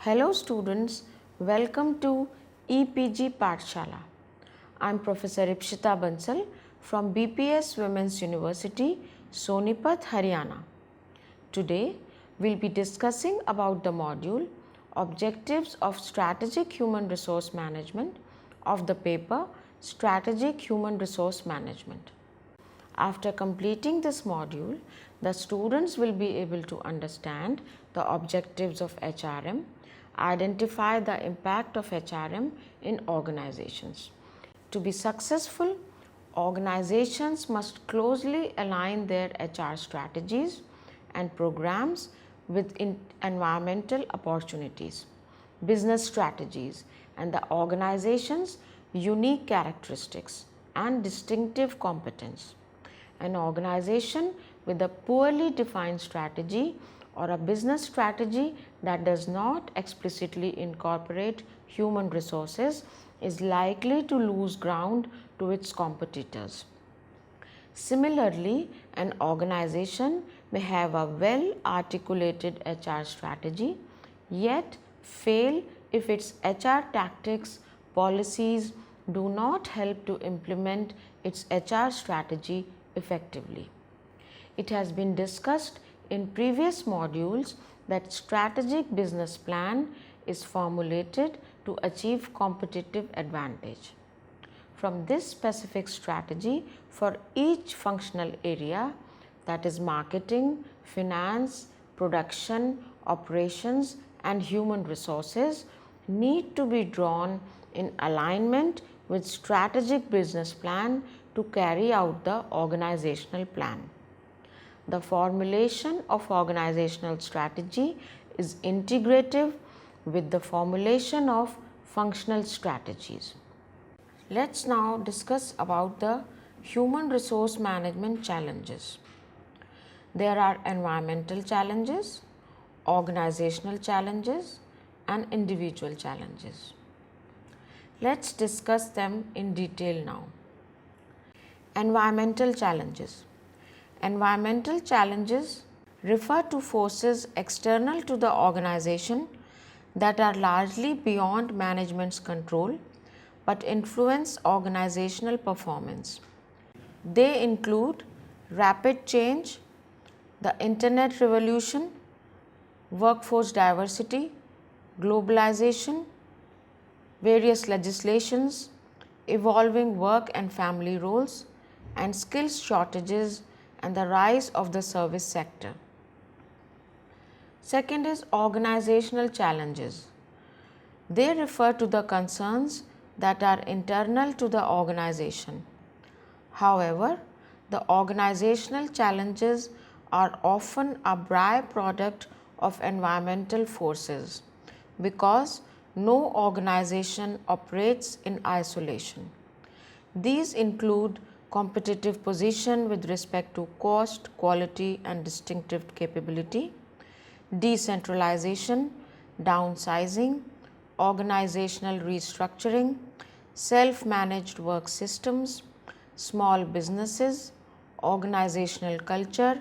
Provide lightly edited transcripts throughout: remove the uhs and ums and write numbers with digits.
Hello students, welcome to EPG Pathshala. I am Professor Ipshita Bansal from BPS Women's University, Sonipat, Haryana. Today we will be discussing about the module Objectives of Strategic Human Resource Management of the paper Strategic Human Resource Management. After completing this module, the students will be able to understand the objectives of HRM, identify the impact of HRM in organizations. To be successful, organizations must closely align their HR strategies and programs with environmental opportunities, business strategies, and the organization's unique characteristics and distinctive competence. An organization with a poorly defined strategy or a business strategy that does not explicitly incorporate human resources is likely to lose ground to its competitors. Similarly, an organization may have a well articulated HR strategy, yet fail if its HR tactics, policies do not help to implement its HR strategy effectively. It has been discussed in previous modules that strategic business plan is formulated to achieve competitive advantage. From this specific strategy for each functional area, that is marketing, finance, production, operations and human resources, need to be drawn in alignment with strategic business plan to carry out the organizational plan. The formulation of organizational strategy is integrative with the formulation of functional strategies. Let's now discuss about the human resource management challenges. There are environmental challenges, organizational challenges and individual challenges. Let's discuss them in detail now. Environmental challenges. Environmental challenges refer to forces external to the organization that are largely beyond management's control but influence organizational performance. They include rapid change, the internet revolution, workforce diversity, globalization, various legislations, evolving work and family roles, and skills shortages and the rise of the service sector. Second is organizational challenges. They refer to the concerns that are internal to the organization. However, the organizational challenges are often a byproduct of environmental forces because no organization operates in isolation. These include competitive position with respect to cost, quality and distinctive capability, decentralization, downsizing, organizational restructuring, self-managed work systems, small businesses, organizational culture,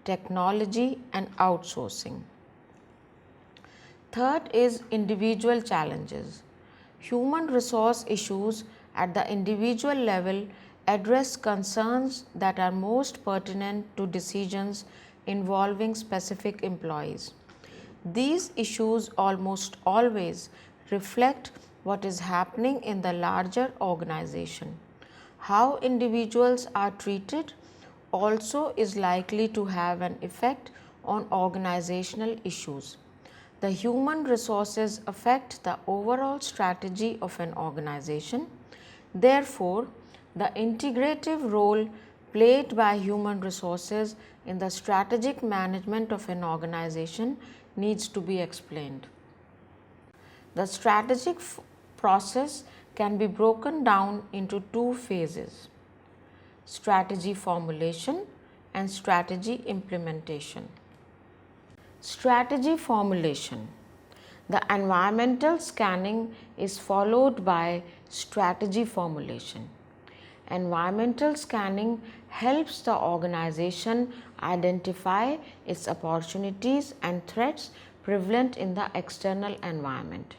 technology and outsourcing. Third is individual challenges. Human resource issues at the individual level address concerns that are most pertinent to decisions involving specific employees. These issues almost always reflect what is happening in the larger organization. How individuals are treated also is likely to have an effect on organizational issues. The human resources affect the overall strategy of an organization. Therefore, the integrative role played by human resources in the strategic management of an organization needs to be explained. The strategic process can be broken down into two phases: strategy formulation and strategy implementation. Strategy formulation. The environmental scanning is followed by strategy formulation. Environmental scanning helps the organization identify its opportunities and threats prevalent in the external environment.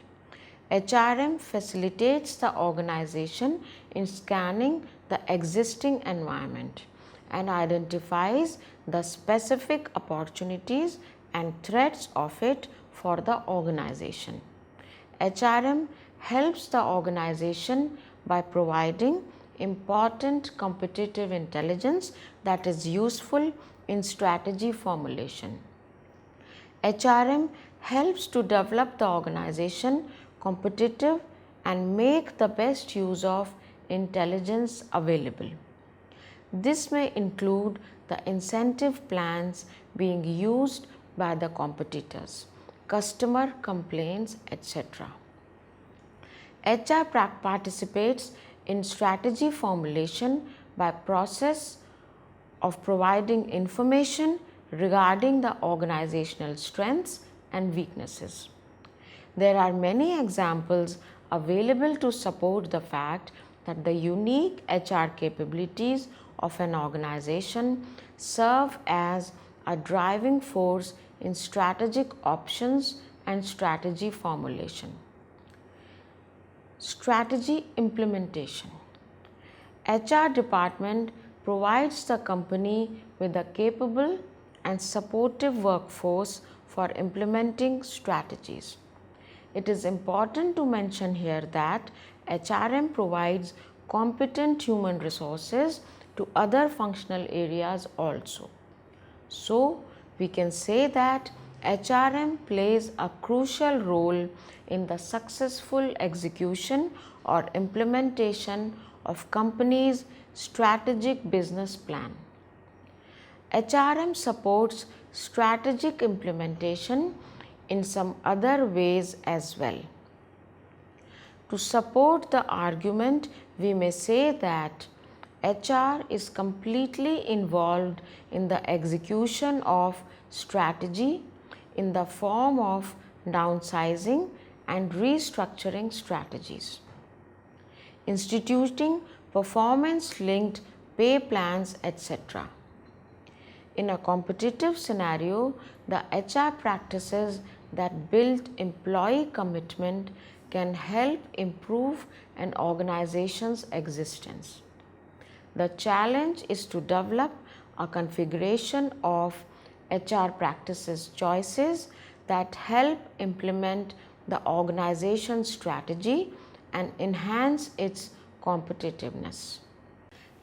HRM facilitates the organization in scanning the existing environment and identifies the specific opportunities and threats of it for the organization. HRM helps the organization by providing important competitive intelligence that is useful in strategy formulation. HRM helps to develop the organization competitive and make the best use of intelligence available. This may include the incentive plans being used by the competitors, customer complaints, etc. HR participates in strategy formulation by process of providing information regarding the organizational strengths and weaknesses. There are many examples available to support the fact that the unique HR capabilities of an organization serve as a driving force in strategic options and strategy formulation. Strategy implementation. HR department provides the company with a capable and supportive workforce for implementing strategies. It is important to mention here that HRM provides competent human resources to other functional areas also. So, we can say that HRM plays a crucial role in the successful execution or implementation of company's strategic business plan. HRM supports strategic implementation in some other ways as well. To support the argument, we may say that HR is completely involved in the execution of strategy in the form of downsizing and restructuring strategies, instituting performance-linked pay plans, etc. In a competitive scenario, the HR practices that build employee commitment can help improve an organization's existence. The challenge is to develop a configuration of HR practices choices that help implement the organization's strategy and enhance its competitiveness.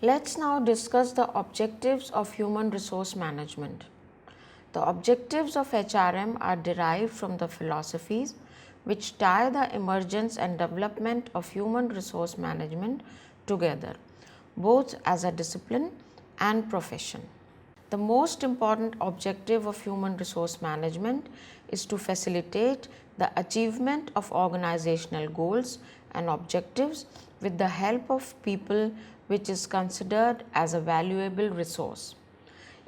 Let's now discuss the objectives of human resource management. The objectives of HRM are derived from the philosophies which tie the emergence and development of human resource management together, both as a discipline and profession. The most important objective of human resource management is to facilitate the achievement of organizational goals and objectives with the help of people, which is considered as a valuable resource.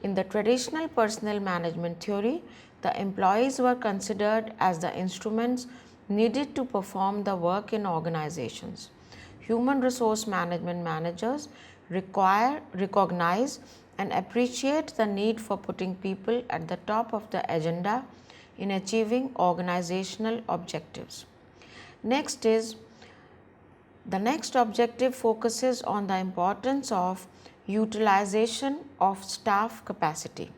In the traditional personnel management theory, the employees were considered as the instruments needed to perform the work in organizations. Human resource management managers recognize and appreciate the need for putting people at the top of the agenda in achieving organizational objectives. The next objective focuses on the importance of utilization of staff capacity.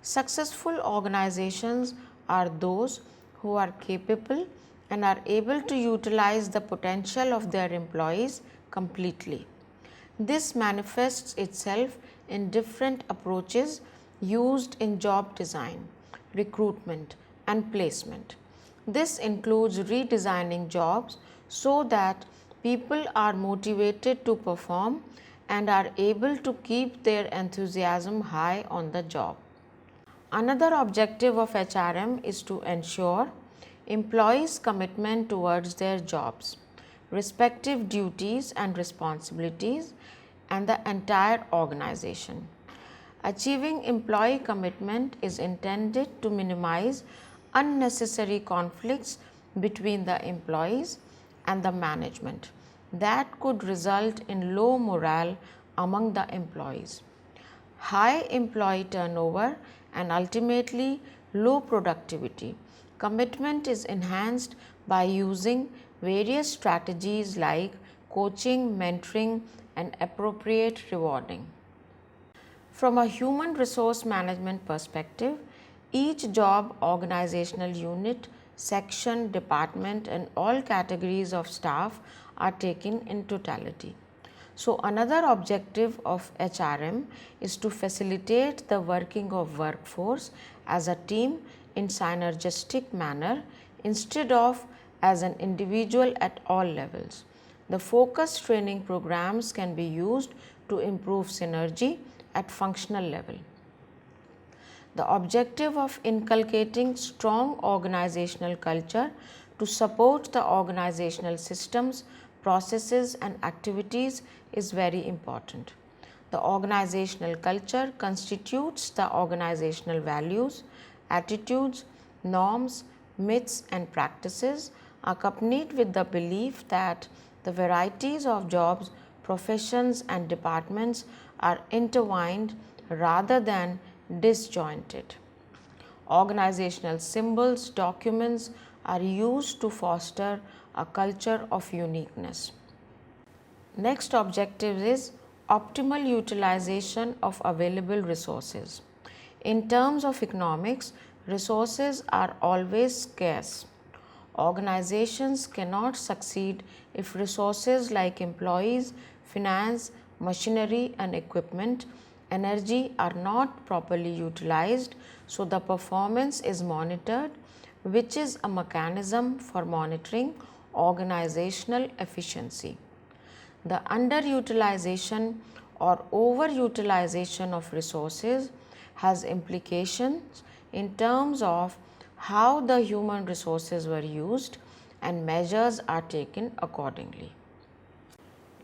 Successful organizations are those who are capable and are able to utilize the potential of their employees completely. This manifests itself in different approaches used in job design, recruitment, and placement. This includes redesigning jobs so that people are motivated to perform and are able to keep their enthusiasm high on the job. Another objective of HRM is to ensure employees' commitment towards their jobs, respective duties and responsibilities, and the entire organization. Achieving employee commitment is intended to minimize unnecessary conflicts between the employees and the management that could result in low morale among the employees. High employee turnover and ultimately low productivity Commitment is enhanced by using various strategies like coaching, mentoring, and appropriate rewarding. From a human resource management perspective, each job, organizational unit, section, department, and all categories of staff are taken in totality. So, another objective of HRM is to facilitate the working of workforce as a team in synergistic manner instead of as an individual at all levels. The focused training programs can be used to improve synergy at functional level. The objective of inculcating strong organizational culture to support the organizational systems, processes and activities is very important. The organizational culture constitutes the organizational values, attitudes, norms, myths and practices accompanied with the belief that the varieties of jobs, professions and departments are intertwined rather than disjointed. Organizational symbols, documents are used to foster a culture of uniqueness. Next objective is optimal utilization of available resources. In terms of economics, resources are always scarce. Organizations cannot succeed if resources like employees, finance, machinery and equipment, energy are not properly utilized, so the performance is monitored, which is a mechanism for monitoring organizational efficiency. The underutilization or overutilization of resources has implications in terms of how the human resources were used and measures are taken accordingly.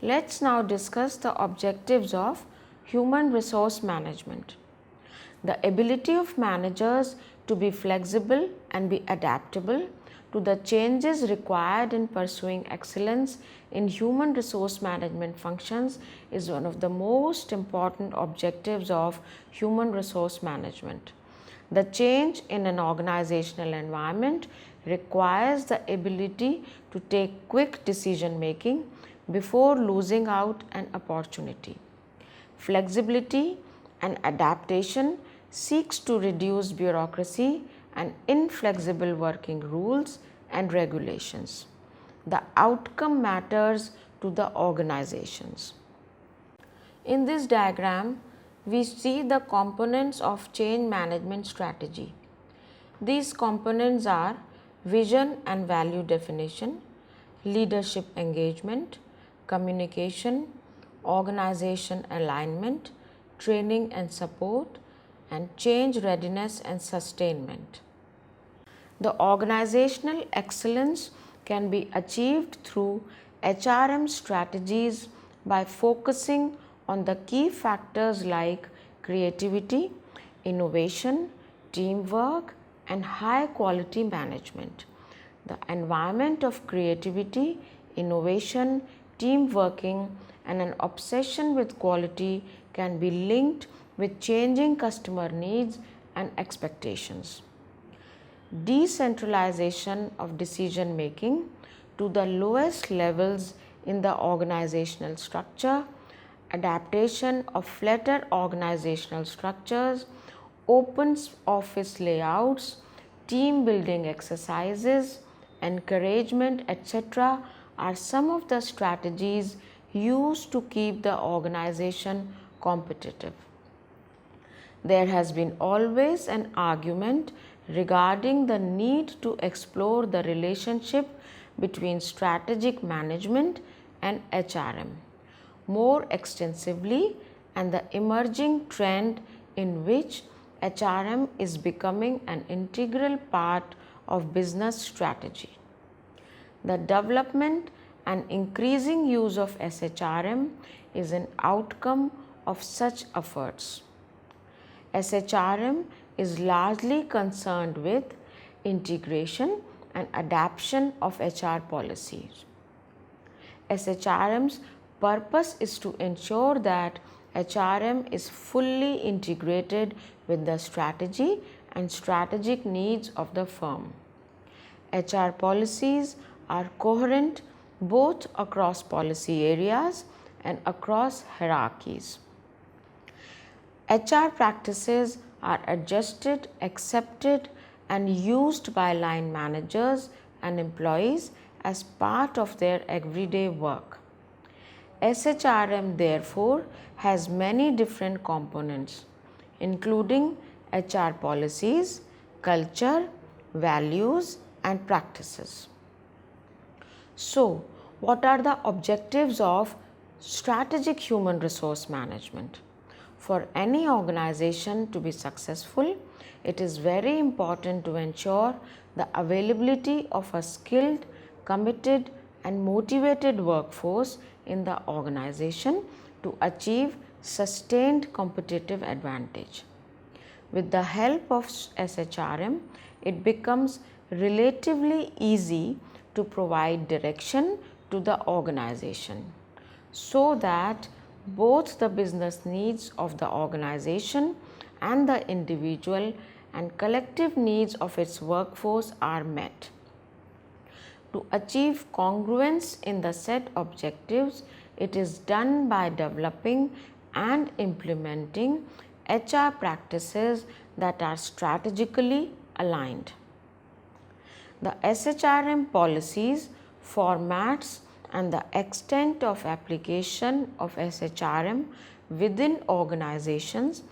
Let's now discuss the objectives of human resource management. The ability of managers to be flexible and be adaptable to the changes required in pursuing excellence in human resource management functions is one of the most important objectives of human resource management. The change in an organizational environment requires the ability to take quick decision making before losing out an opportunity. Flexibility and adaptation seeks to reduce bureaucracy and inflexible working rules and regulations. The outcome matters to the organizations. In this diagram, we see the components of change management strategy. These components are vision and value definition, leadership engagement, communication, organization alignment, training and support, and change readiness and sustainment. The organizational excellence can be achieved through HRM strategies by focusing on the key factors like creativity, innovation, teamwork, and high quality management. The environment of creativity, innovation, team working, and an obsession with quality can be linked with changing customer needs and expectations. Decentralization of decision making to the lowest levels in the organizational structure, adaptation of flatter organizational structures, open office layouts, team building exercises, encouragement, etc. are some of the strategies used to keep the organization competitive. There has been always an argument regarding the need to explore the relationship between strategic management and HRM more extensively, and the emerging trend in which HRM is becoming an integral part of business strategy. The development and increasing use of SHRM is an outcome of such efforts. SHRM is largely concerned with integration and adaptation of HR policies. SHRM's purpose is to ensure that HRM is fully integrated with the strategy and strategic needs of the firm. HR policies are coherent both across policy areas and across hierarchies. HR practices are adjusted, accepted, and used by line managers and employees as part of their everyday work. SHRM therefore has many different components, including HR policies, culture, values, and practices. So, what are the objectives of strategic human resource management? For any organization to be successful, it is very important to ensure the availability of a skilled, committed, and motivated workforce in the organization to achieve sustained competitive advantage. With the help of SHRM, it becomes relatively easy to provide direction to the organization so that both the business needs of the organization and the individual and collective needs of its workforce are met. To achieve congruence in the set objectives, it is done by developing and implementing HR practices that are strategically aligned. The SHRM policies, formats, and the extent of application of SHRM within organizations,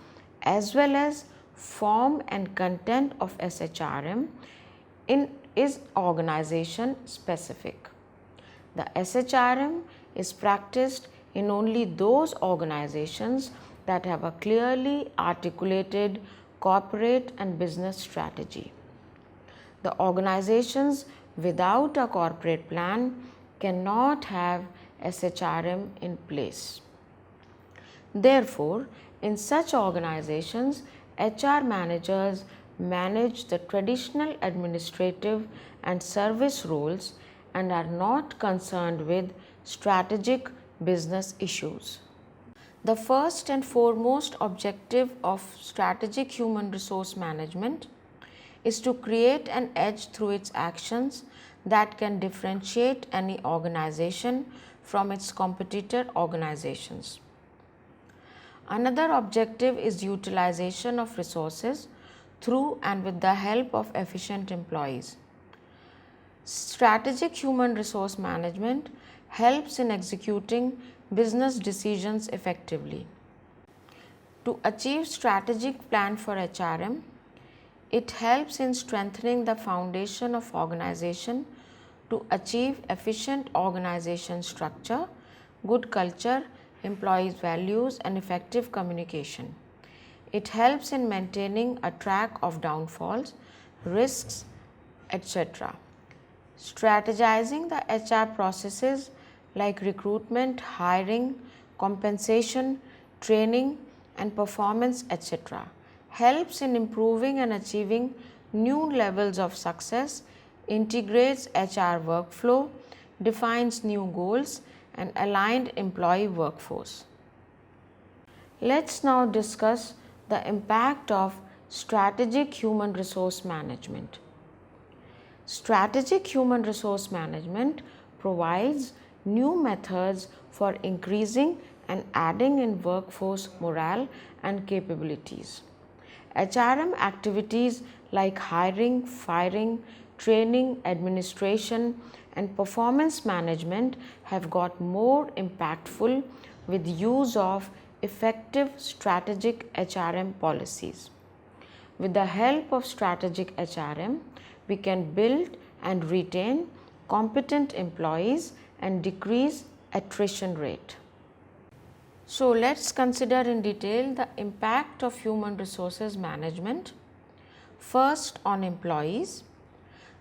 as well as form and content of SHRM is organization specific. The SHRM is practiced in only those organizations that have a clearly articulated corporate and business strategy. The organizations without a corporate plan cannot have SHRM in place. Therefore, in such organizations, HR managers manage the traditional administrative and service roles and are not concerned with strategic business issues. The first and foremost objective of strategic human resource management is to create an edge through its actions that can differentiate any organization from its competitor organizations. Another objective is utilization of resources through and with the help of efficient employees. Strategic human resource management helps in executing business decisions effectively. To achieve strategic plan for HRM, it helps in strengthening the foundation of organization to achieve efficient organization structure, good culture, employees' values, and effective communication. It helps in maintaining a track of downfalls, risks, etc. Strategizing the HR processes like recruitment, hiring, compensation, training, and performance, etc. helps in improving and achieving new levels of success, integrates HR workflow, defines new goals, and aligned employee workforce. Let's now discuss the impact of strategic human resource management. Strategic human resource management provides new methods for increasing and adding in workforce morale and capabilities. HRM activities like hiring, firing, training, administration, and performance management have got more impactful with use of effective strategic HRM policies. With the help of strategic HRM, we can build and retain competent employees and decrease attrition rate. So, let's consider in detail the impact of human resources management. First, on employees.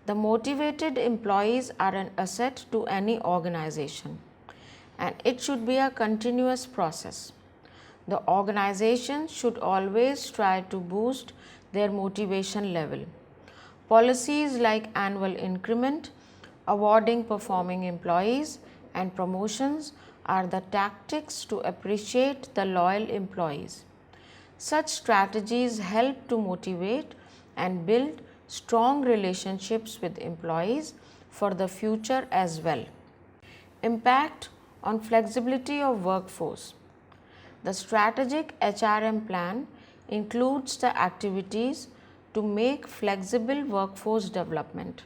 The motivated employees are an asset to any organization, and it should be a continuous process. The organization should always try to boost their motivation level. Policies like annual increment, awarding performing employees, and promotions are the tactics to appreciate the loyal employees. Such strategies help to motivate and build strong relationships with employees for the future as well. Impact on flexibility of workforce. The strategic HRM plan includes the activities to make flexible workforce development.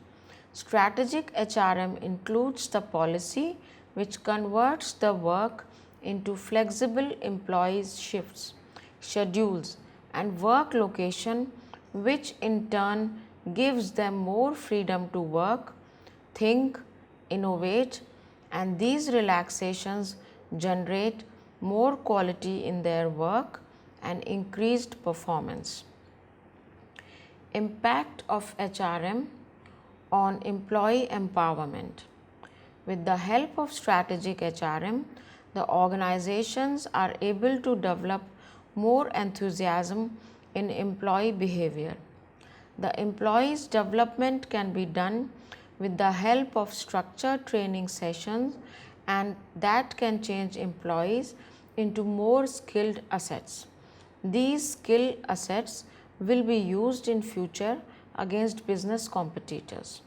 Strategic HRM includes the policy which converts the work into flexible employees' shifts, schedules, and work location, which in turn gives them more freedom to work, think, innovate, and these relaxations generate more quality in their work and increased performance. Impact of HRM on employee empowerment. With the help of strategic HRM, the organizations are able to develop more enthusiasm in employee behavior. The employees' development can be done with the help of structured training sessions, and that can change employees into more skilled assets. These skill assets will be used in future against business competitors.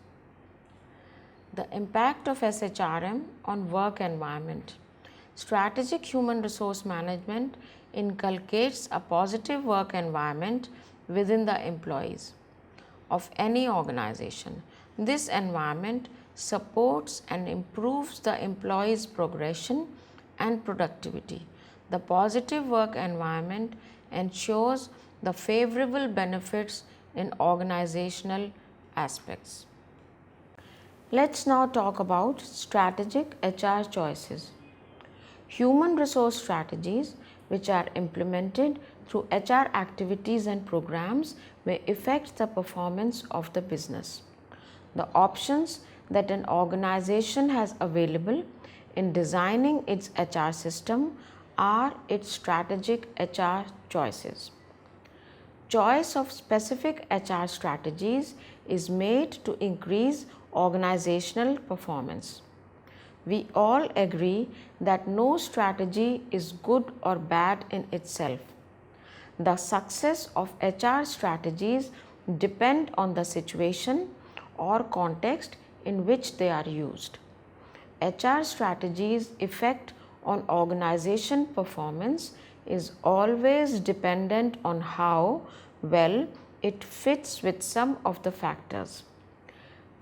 The impact of SHRM on work environment. Strategic human resource management inculcates a positive work environment within the employees of any organization. This environment supports and improves the employees' progression and productivity. The positive work environment ensures the favorable benefits in organizational aspects. Let's now talk about strategic HR choices. Human resource strategies, which are implemented through HR activities and programs, may affect the performance of the business. The options that an organization has available in designing its HR system are its strategic HR choices. Choice of specific HR strategies is made to increase organizational performance. We all agree that no strategy is good or bad in itself. The success of HR strategies depend on the situation or context in which they are used. HR strategies' effect on organization performance is always dependent on how well it fits with some of the factors.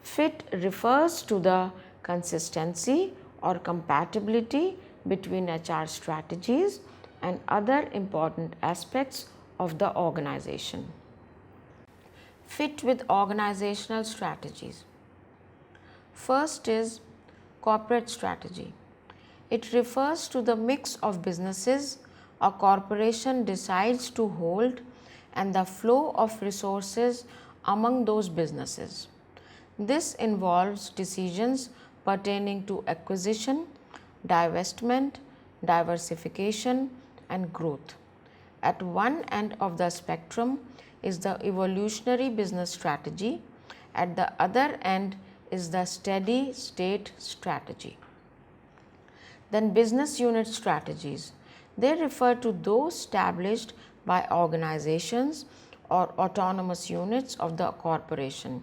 Fit refers to the consistency or compatibility between HR strategies and other important aspects of the organization. Fit with organizational strategies. First is corporate strategy. It refers to the mix of businesses a corporation decides to hold and the flow of resources among those businesses. This involves decisions pertaining to acquisition, divestment, diversification, and growth. At one end of the spectrum is the evolutionary business strategy, at the other end is the steady state strategy. Then business unit strategies. They refer to those established by organizations or autonomous units of the corporation.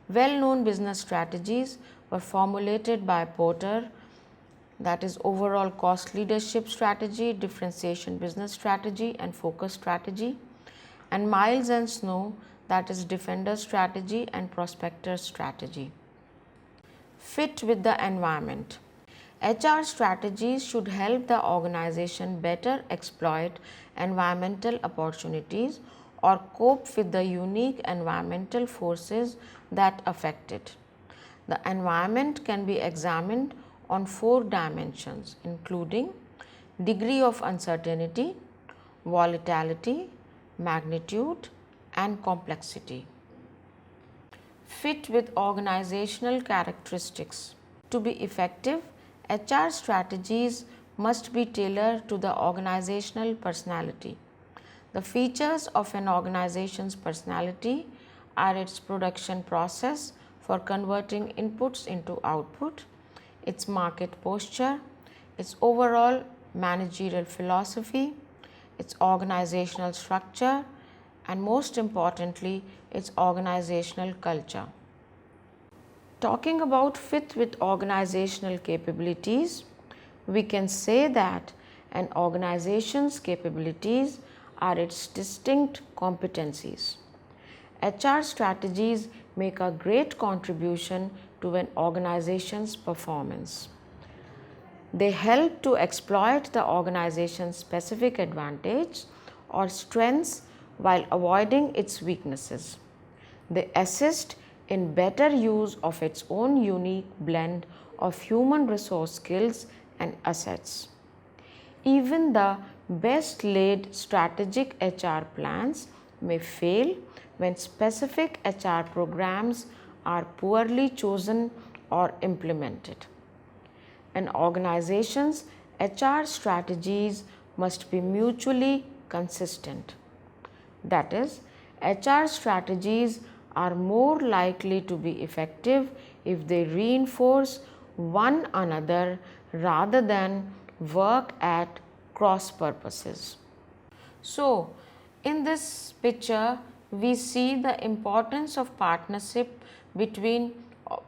Well-known business strategies were formulated by Porter, that is overall cost leadership strategy, differentiation business strategy, and focus strategy, and Miles and Snow, that is defender strategy and prospector strategy. Fit with the environment. HR strategies should help the organization better exploit environmental opportunities or cope with the unique environmental forces that affect it. The environment can be examined on 4 dimensions, including degree of uncertainty, volatility, magnitude, and complexity. Fit with organizational characteristics. To be effective, HR strategies must be tailored to the organizational personality. The features of an organization's personality are its production process for converting inputs into output, its market posture, its overall managerial philosophy, its organizational structure, and most importantly, its organizational culture. Talking about fit with organizational capabilities, we can say that an organization's capabilities are its distinct competencies. HR strategies make a great contribution to an organization's performance. They help to exploit the organization's specific advantage or strengths while avoiding its weaknesses. They assist in better use of its own unique blend of human resource skills and assets. Even the best laid strategic HR plans may fail when specific HR programs are poorly chosen or implemented. An organization's HR strategies must be mutually consistent. That is, HR strategies are more likely to be effective if they reinforce one another rather than work at cross purposes. So, in this picture, we see the importance of partnership between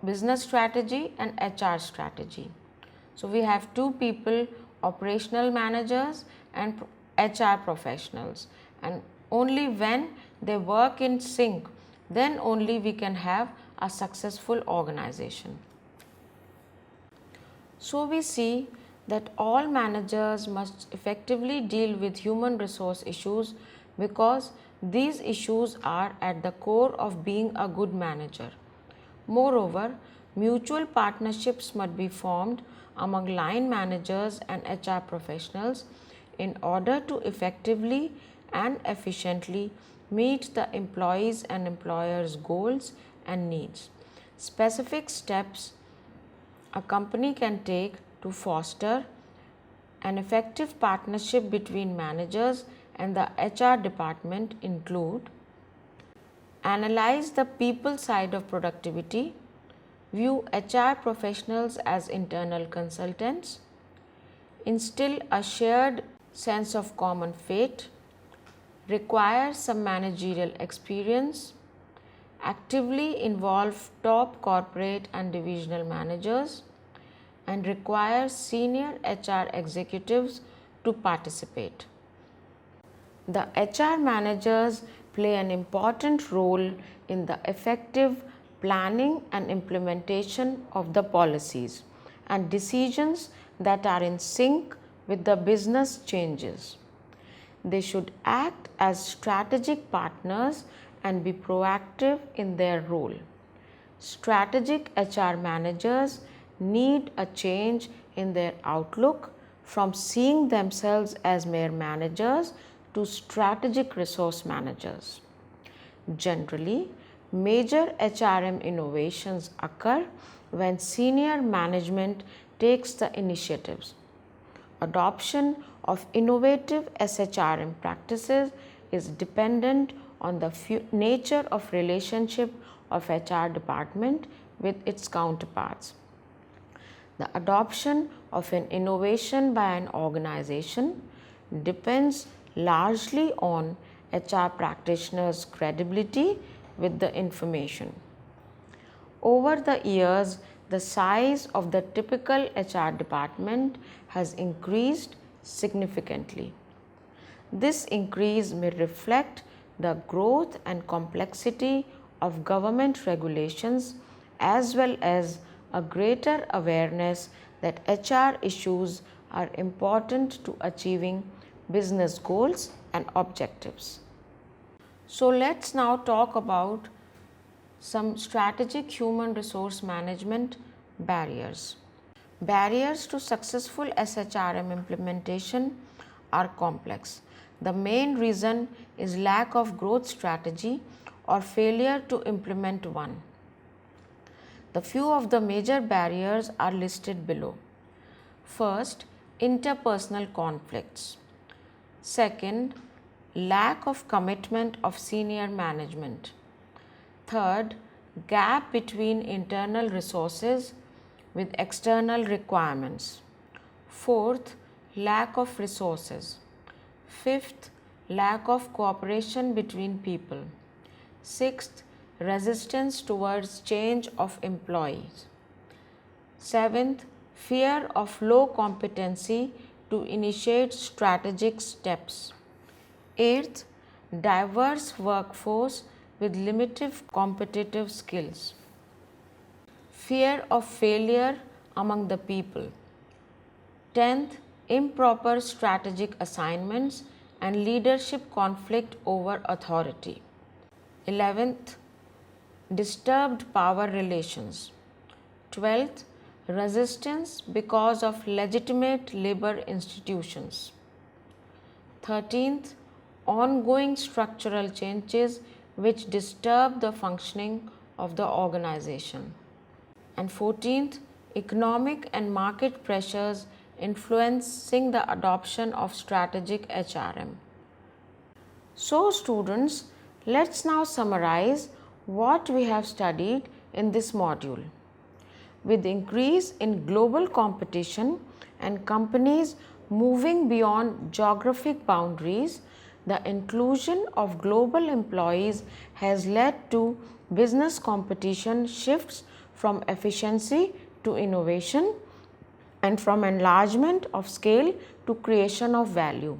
business strategy and HR strategy. So, we have two people, operational managers and HR professionals, and only when they work in sync, then only we can have a successful organization. So, we see that all managers must effectively deal with human resource issues because these issues are at the core of being a good manager. Moreover, mutual partnerships must be formed among line managers and HR professionals in order to effectively and efficiently meet the employees' and employers' goals and needs. Specific steps a company can take to foster an effective partnership between managers and the HR department include: analyze the people side of productivity, view HR professionals as internal consultants, instill a shared sense of common fate, require some managerial experience, actively involve top corporate and divisional managers, and require senior HR executives to participate. The HR managers play an important role in the effective planning and implementation of the policies and decisions that are in sync with the business changes. They should act as strategic partners and be proactive in their role. Strategic HR managers need a change in their outlook from seeing themselves as mere managers to strategic resource managers. Generally, major HRM innovations occur when senior management takes the initiatives. Adoption of innovative SHRM practices is dependent on the nature of relationship of HR department with its counterparts. The adoption of an innovation by an organization depends largely on HR practitioners' credibility with the information. Over the years, the size of the typical HR department has increased significantly. This increase may reflect the growth and complexity of government regulations as well as a greater awareness that HR issues are important to achieving business goals and objectives. So, let's now talk about some strategic human resource management barriers. Barriers to successful SHRM implementation are complex. The main reason is lack of growth strategy or failure to implement one. The few of the major barriers are listed below. First, interpersonal conflicts. Second, lack of commitment of senior management. Third, gap between internal resources with external requirements. Fourth, lack of resources. Fifth, lack of cooperation between people. Sixth, resistance towards change of employees. Seventh, fear of low competency to initiate strategic steps. Eighth, diverse workforce with limited competitive skills. Fear of failure among the people. 10th, improper strategic assignments and leadership conflict over authority. 11th, disturbed power relations. 12th, resistance because of legitimate labor institutions. 13th, ongoing structural changes which disturb the functioning of the organization. And 14th, economic and market pressures influencing the adoption of strategic HRM. So students, let's now summarize what we have studied in this module. With increase in global competition and companies moving beyond geographic boundaries, the inclusion of global employees has led to business competition shifts from efficiency to innovation and from enlargement of scale to creation of value.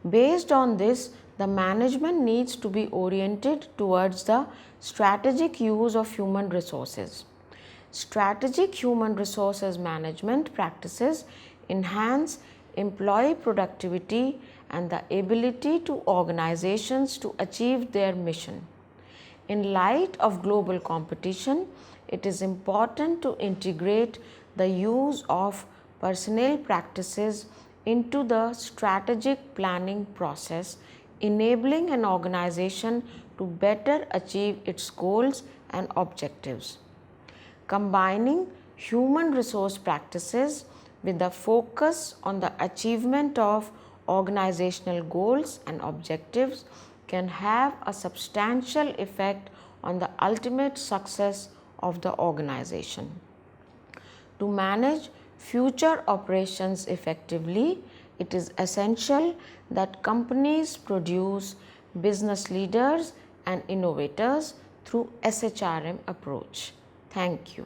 Based on this, the management needs to be oriented towards the strategic use of human resources. Strategic human resources management practices enhance employee productivity and the ability to organizations to achieve their mission. In light of global competition, it is important to integrate the use of personnel practices into the strategic planning process, enabling an organization to better achieve its goals and objectives. Combining human resource practices with a focus on the achievement of organizational goals and objectives can have a substantial effect on the ultimate success of the organization. To manage future operations effectively, it is essential that companies produce business leaders and innovators through SHRM approach. Thank you.